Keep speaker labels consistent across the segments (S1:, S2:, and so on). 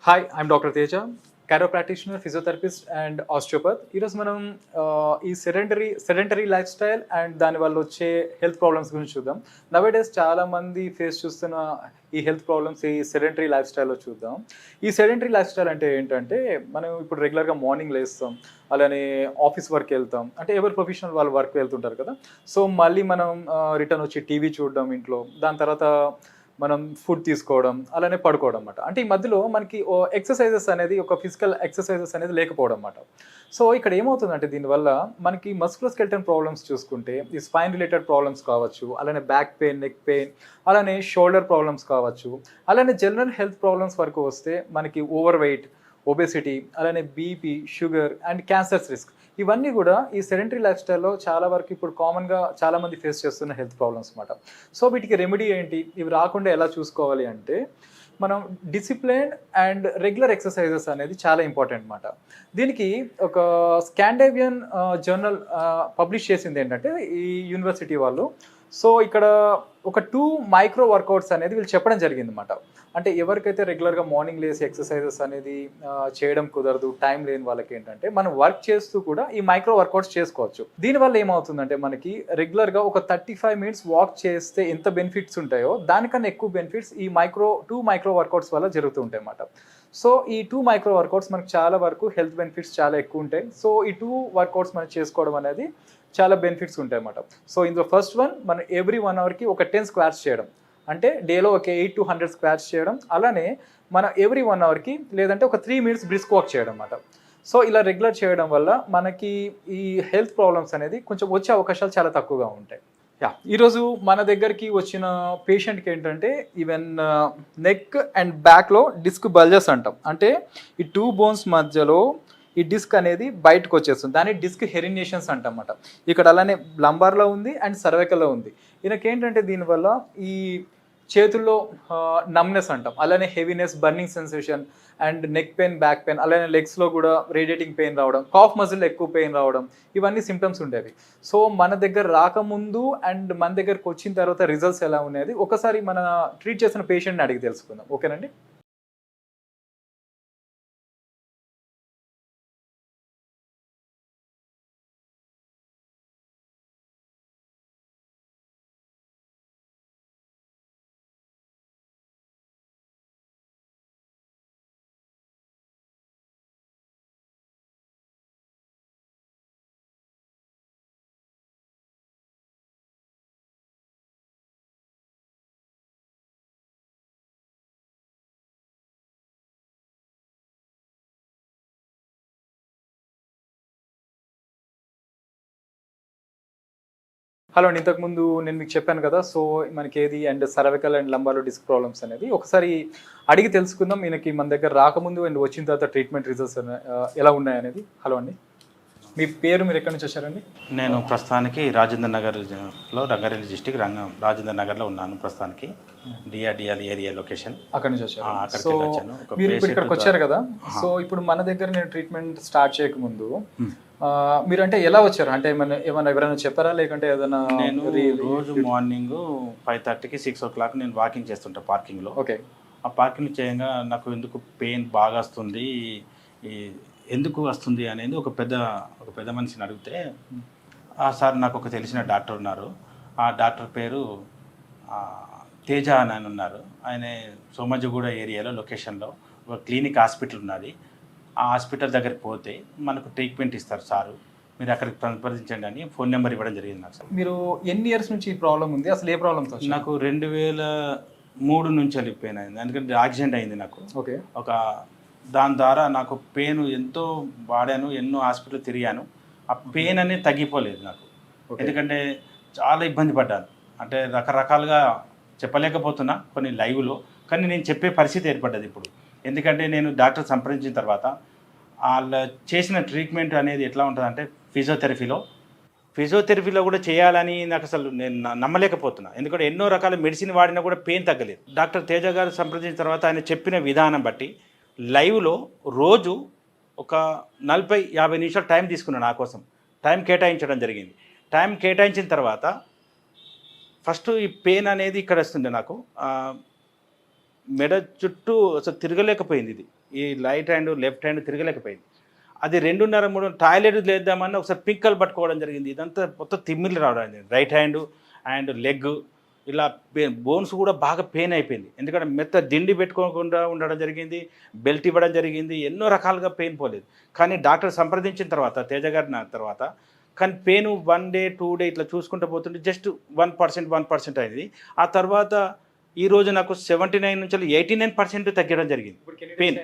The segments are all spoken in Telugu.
S1: Hi, I'm Dr. Teja, chiropractitioner, physiotherapist, and osteopath. ఈరోజు మనం ఈ సెడెంటరీ లైఫ్ స్టైల్ అండ్ దానివల్ల వచ్చే హెల్త్ ప్రాబ్లమ్స్ గురించి చూద్దాం. నవేడేస్ చాలా మంది ఫేస్ చూస్తున్న ఈ హెల్త్ ప్రాబ్లమ్స్ ఈ సెడెంటరీ లైఫ్ స్టైల్లో చూద్దాం. ఈ సెడెంటరీ లైఫ్ స్టైల్ అంటే ఏంటంటే మనం ఇప్పుడు రెగ్యులర్గా మార్నింగ్ లేస్తాం, అలానే ఆఫీస్ వర్క్ వెళ్తాం, అంటే ఎవరి ప్రొఫెషనల్ వాళ్ళు వర్క్ వెళ్తుంటారు కదా. సో మళ్ళీ మనం రిటర్న్ వచ్చి టీవీ చూడడం ఇంట్లో, దాని తర్వాత మనం ఫుడ్ తీసుకోవడం, అలానే పడుకోవడం అన్నమాట. అంటే ఈ మధ్యలో మనకి ఎక్సర్సైజెస్ అనేది ఒక ఫిజికల్ ఎక్సర్సైజెస్ అనేది లేకపోవడం అన్నమాట. సో ఇక్కడ ఏమవుతుందంటే దీనివల్ల మనకి మస్కులోస్కెలిటల్ ప్రాబ్లమ్స్ చూసుకుంటే ఈ స్పైన్ రిలేటెడ్ ప్రాబ్లమ్స్ కావచ్చు, అలానే బ్యాక్ పెయిన్, నెక్ పెయిన్, అలానే షోల్డర్ ప్రాబ్లమ్స్ కావచ్చు, అలానే జనరల్ హెల్త్ ప్రాబ్లమ్స్ వరకు వస్తే మనకి ఓవర్ వెయిట్, ఒబేసిటీ, అలానే BP, sugar and cancers risk, ఇవన్నీ కూడా ఈ సెడెంటరీ లైఫ్ స్టైల్లో చాలా వరకు ఇప్పుడు కామన్గా చాలామంది ఫేస్ చేస్తున్న హెల్త్ ప్రాబ్లమ్స్ అనమాట. సో వీటికి రెమెడీ ఏంటి, ఇవి రాకుండా ఎలా చూసుకోవాలి అంటే మనం డిసిప్లిన్ అండ్ రెగ్యులర్ ఎక్సర్సైజెస్ అనేది చాలా ఇంపార్టెంట్ అనమాట. దీనికి ఒక స్కాండేవియన్ జర్నల్ పబ్లిష్ చేసింది ఏంటంటే ఈ యూనివర్సిటీ వాళ్ళు. సో ఇక్కడ ఒక 2 మైక్రో వర్కౌట్స్ అనేది వీళ్ళు చెప్పడం జరిగింది అనమాట. అంటే ఎవరికైతే రెగ్యులర్గా మార్నింగ్ లేసి ఎక్సర్సైజెస్ అనేది చేయడం కుదరదు, టైం లేని వాళ్ళకి ఏంటంటే మనం వర్క్ చేస్తూ కూడా ఈ మైక్రో వర్కౌట్స్ చేసుకోవచ్చు. దీనివల్ల ఏమవుతుందంటే మనకి రెగ్యులర్గా ఒక 35 మినిట్స్ వాక్ చేస్తే ఎంత బెనిఫిట్స్ ఉంటాయో దానికన్నా ఎక్కువ బెనిఫిట్స్ ఈ 2 మైక్రో వర్కౌట్స్ వల్ల జరుగుతూ ఉంటాయి అన్నమాట. సో ఈ 2 మైక్రో వర్కౌట్స్ మనకి చాలా వరకు హెల్త్ బెనిఫిట్స్ చాలా ఎక్కువ ఉంటాయి. సో ఈ 2 వర్కౌట్స్ మనం చేసుకోవడం అనేది చాలా బెనిఫిట్స్ ఉంటాయి అన్నమాట. సో ఇందులో ఫస్ట్ వన్, మనం ఎవ్రీ 1 అవర్కి ఒక 10 స్క్వాట్స్ చేయడం, అంటే డేలో ఒక 8 to 100 స్క్వాట్స్ చేయడం. అలానే మనం ఎవ్రీ 1 అవర్కి లేదంటే ఒక 3 మినిట్స్ బ్రిస్క్ వాక్ చేయడం అన్నమాట. సో ఇలా రెగ్యులర్ చేయడం వల్ల మనకి ఈ హెల్త్ ప్రాబ్లమ్స్ అనేది కొంచెం వచ్చే అవకాశాలు చాలా తక్కువగా ఉంటాయి. ఈరోజు మన దగ్గరికి వచ్చిన పేషెంట్కి ఏంటంటే ఈవెన్ నెక్ అండ్ బ్యాక్లో డిస్క్ బల్జెస్ అంటాం, అంటే ఈ 2 బోన్స్ మధ్యలో ఈ డిస్క్ అనేది బయటకు వచ్చేస్తుంది, దాన్ని డిస్క్ హెరినియేషన్స్ అంటమాట. ఇక్కడ అలానే లంబార్లో ఉంది అండ్ సర్వైకల్లో ఉంది. ఈయనకి ఏంటంటే దీనివల్ల ఈ చేతుల్లో నమ్నెస్ అంటాం, అలానే heaviness, burning sensation and neck pain, back pain, అలానే లెగ్స్లో కూడా రేడియేటింగ్ పెయిన్ రావడం, కాఫ్ మజిల్ ఎక్కువ పెయిన్ రావడం, ఇవన్నీ సిమ్టమ్స్ ఉండేవి. సో మన దగ్గర రాకముందు అండ్ మన దగ్గరకు వచ్చిన తర్వాత రిజల్ట్స్ ఎలా ఉండేది ఒకసారి మన ట్రీట్ చేసిన పేషెంట్ని అడిగి తెలుసుకుందాం. ఓకేనండి. హలో అండి, ఇంతకుముందు నేను మీకు చెప్పాను కదా, సో మనకి ఏది అండ్ సర్వికల్ అండ్ లంబార్లో డిస్క్ ప్రాబ్లమ్స్ అనేది ఒకసారి అడిగి తెలుసుకుందాం. ఈయనకి మన దగ్గర రాకముందు అండ్ వచ్చిన తర్వాత ట్రీట్మెంట్ రిజల్ట్స్ ఎలా ఉన్నాయనేది. హలో అండి, మీ పేరు, మీరు ఎక్కడి నుంచి వచ్చారండి?
S2: నేను ప్రస్తుతానికి రాజేంద్ర నగర్లో, రంగారెడ్డి డిస్టిక్ రాజేంద్ర నగర్లో ఉన్నాను ప్రస్తుతానికి. DRDR area location.
S1: అక్కడి నుంచి వచ్చారు. సో మీరు ఇప్పుడు ఇక్కడికి వచ్చారు కదా, సో ఇప్పుడు మన దగ్గర నేను ట్రీట్మెంట్ స్టార్ట్ చేయకముందు మీరు అంటే ఎలా వచ్చారు, అంటే ఏమైనా ఎవరైనా చెప్పారా, లేకుంటే ఏదైనా?
S2: నేను రోజు మార్నింగ్ 5:30కి 6 o'clock నేను వాకింగ్ చేస్తుంటా పార్కింగ్లో.
S1: ఓకే.
S2: ఆ పార్కింగ్ చేయగా నాకు ఎందుకు పెయిన్ బాగా వస్తుంది, ఎందుకు వస్తుంది అనేది ఒక పెద్ద మనిషిని అడిగితే, సార్ నాకు ఒక తెలిసిన డాక్టర్ ఉన్నారు, ఆ డాక్టర్ పేరు తేజ అని ఆయన ఉన్నారు. ఆయన సోమాజిగూడ ఏరియాలో లొకేషన్లో ఒక క్లినిక్ హాస్పిటల్ ఉన్నది. ఆ హాస్పిటల్ దగ్గరికి పోతే మనకు ట్రీట్మెంట్ ఇస్తారు సారు, మీరు అక్కడికి సంప్రదించండి అని ఫోన్ నెంబర్ ఇవ్వడం జరిగింది నాకు. సార్,
S1: మీరు ఎన్ని ఇయర్స్ నుంచి ఈ ప్రాబ్లం ఉంది, అసలు ఏ ప్రాబ్లంతో?
S2: నాకు 2003 నుంచి వెళ్ళిపోయిన అయింది, ఎందుకంటే యాక్సిడెంట్ అయింది నాకు.
S1: ఓకే.
S2: దాని ద్వారా నాకు పెయిన్ ఎంతో వాడాను, ఎన్నో హాస్పిటల్ తిరిగాను, ఆ పెయిన్ అనేది తగ్గిపోలేదు నాకు. ఎందుకంటే చాలా ఇబ్బంది పడ్డాను, అంటే రకరకాలుగా చెప్పలేకపోతున్నా కొన్ని లైవ్లో, కానీ నేను చెప్పే పరిస్థితి ఏర్పడ్డది ఇప్పుడు. ఎందుకంటే నేను డాక్టర్ సంప్రదించిన తర్వాత వాళ్ళు చేసిన ట్రీట్మెంట్ అనేది ఎట్లా ఉంటుందంటే ఫిజియోథెరపీలో కూడా చేయాలని నాకు అసలు నేను నమ్మలేకపోతున్నా. ఎందుకంటే ఎన్నో రకాల మెడిసిన్ వాడినా కూడా పెయిన్ తగ్గలేదు. డాక్టర్ తేజ గారు సంప్రదించిన తర్వాత ఆయన చెప్పిన విధానం బట్టి లైవ్లో రోజు ఒక 40-50 నిమిషాలు టైం తీసుకున్నాను, నా కోసం టైం కేటాయించడం జరిగింది. టైం కేటాయించిన తర్వాత ఫస్ట్ ఈ పెయిన్ అనేది ఇక్కడ వస్తుంది నాకు, మెడ చుట్టూ అసలు తిరగలేకపోయింది. ఇది ఈ రైట్ హ్యాండ్ లెఫ్ట్ హ్యాండ్ తిరగలేకపోయింది. అది 2.5-3 టాయిలెట్ లేద్దామని ఒకసారి పింకలు పట్టుకోవడం జరిగింది. ఇదంతా మొత్తం తిమ్మిళ్ళు రావడం జరిగింది. రైట్ హ్యాండ్ అండ్ లెగ్ ఇలా బోన్స్ కూడా బాగా పెయిన్ అయిపోయింది. ఎందుకంటే మెత్త దిండి పెట్టుకోకుండా ఉండడం జరిగింది, బెల్ట్ ఇవ్వడం జరిగింది, ఎన్నో రకాలుగా పెయిన్ పోలేదు. కానీ డాక్టర్ సంప్రదించిన తర్వాత తేజ గారిన తర్వాత కానీ పెయిన్ 1 డే 2 డే ఇట్లా చూసుకుంటూ పోతుంటే జస్ట్ 1% అయింది. ఆ తర్వాత ఈరోజు నాకు 79 నుంచి 89% తగ్గడం జరిగింది పెయిన్.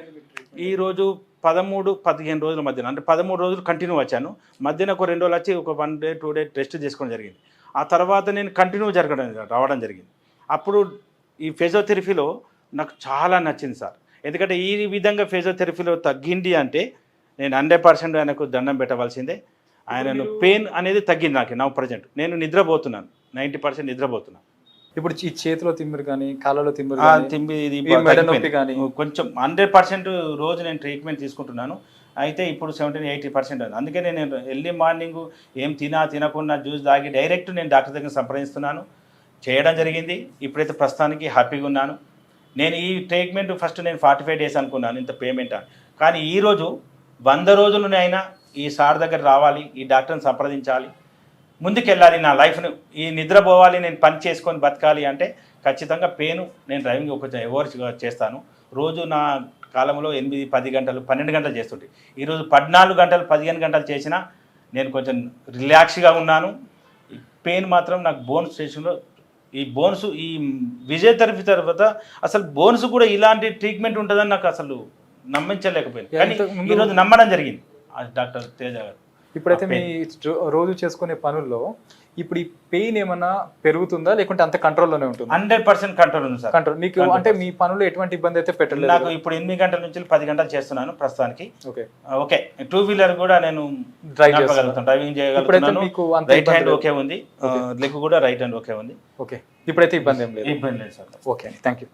S2: ఈరోజు 13-15 రోజుల మధ్యన అంటే 13 రోజులు కంటిన్యూ వచ్చాను. మధ్యన ఒక 2 రోజులు వచ్చి ఒక 1 డే 2 డే టెస్ట్ చేసుకోవడం జరిగింది. ఆ తర్వాత నేను కంటిన్యూ రావడం జరిగింది. అప్పుడు ఈ ఫిజియోథెరపీలో నాకు చాలా నచ్చింది సార్. ఎందుకంటే ఈ విధంగా ఫిజియోథెరపీలో తగ్గింది అంటే నేను 100% ఆయనకు దండం పెట్టవలసిందే. ఆయనను పెయిన్ అనేది తగ్గింది నాకు నౌ ప్రజెంట్. నేను నిద్రపోతున్నాను, 90% నిద్రపోతున్నాను.
S1: ఇప్పుడు ఈ చేతిలో తిమ్మిరి కానీ కాళ్ళలో తిమ్మిరి
S2: తిమ్మి ఇది
S1: మెడ నొప్పి కానీ
S2: కొంచెం 100% రోజు నేను ట్రీట్మెంట్ తీసుకుంటున్నాను. అయితే ఇప్పుడు 70-80% ఉంది. అందుకే నేను ఎర్లీ మార్నింగ్ ఏం తినకుండా జ్యూస్ తాగి డైరెక్ట్ నేను డాక్టర్ దగ్గర సంప్రదిస్తున్నాను, చేయడం జరిగింది. ఇప్పుడైతే ప్రస్తుతానికి హ్యాపీగా ఉన్నాను. నేను ఈ ట్రీట్మెంట్ ఫస్ట్ నేను 45 డేస్ అనుకున్నాను ఇంత పేమెంట్, కానీ ఈరోజు 100 రోజులనైనా ఈ సార్ దగ్గర రావాలి, ఈ డాక్టర్ని సంప్రదించాలి, ముందుకెళ్ళాలి, నా లైఫ్ను ఈ నిద్రపోవాలి, నేను పని చేసుకొని బతకాలి అంటే ఖచ్చితంగా పెయిన్ నేను డ్రైవింగ్ కొంచెం ఎవరు చేస్తాను. రోజు నా కాలంలో 8-10 గంటలు 12 గంటలు చేస్తుంటే ఈరోజు 14 గంటలు 15 గంటలు చేసినా నేను కొంచెం రిలాక్స్గా ఉన్నాను. పెయిన్ మాత్రం నాకు బోన్స్ స్టేషన్లో ఈ బోన్స్ ఈ ఫిజియోథెరపీ తర్వాత అసలు బోన్స్ కూడా ఇలాంటి ట్రీట్మెంట్ ఉంటుందని నాకు అసలు నమ్మించలేకపోయింది. కానీ ఈరోజు నమ్మడం జరిగింది డాక్టర్ తేజ గారు.
S1: ఇప్పుడైతే మీ రోజు చేసుకునే పనుల్లో ఇప్పుడు ఈ పెయిన్ ఏమన్నా పెరుగుతుందా లేకుంటే అంత కంట్రోల్లోనే ఉంటుంది?
S2: 100% కంట్రోల్ ఉంది సార్.
S1: కంట్రోల్ మీకు అంటే మీ పనులు ఎటువంటి ఇబ్బంది అయితే పెట్టలేదు?
S2: నాకు ఇప్పుడు 8 గంటల నుంచి 10 గంటలు చేస్తున్నాను ప్రస్తుతానికి.
S1: ఓకే
S2: ఓకే 2 వీలర్ కూడా నేను డ్రైవింగ్ చేయగలుగుతున్నాను. రైట్ హ్యాండ్ ఓకే ఉంది, లెగ్ కూడా రైట్ హ్యాండ్ ఓకే ఉంది.
S1: ఓకే ఇప్పుడైతే ఇబ్బంది ఏం లేదు.
S2: ఇబ్బంది లేదు సార్.
S1: Okay thank you.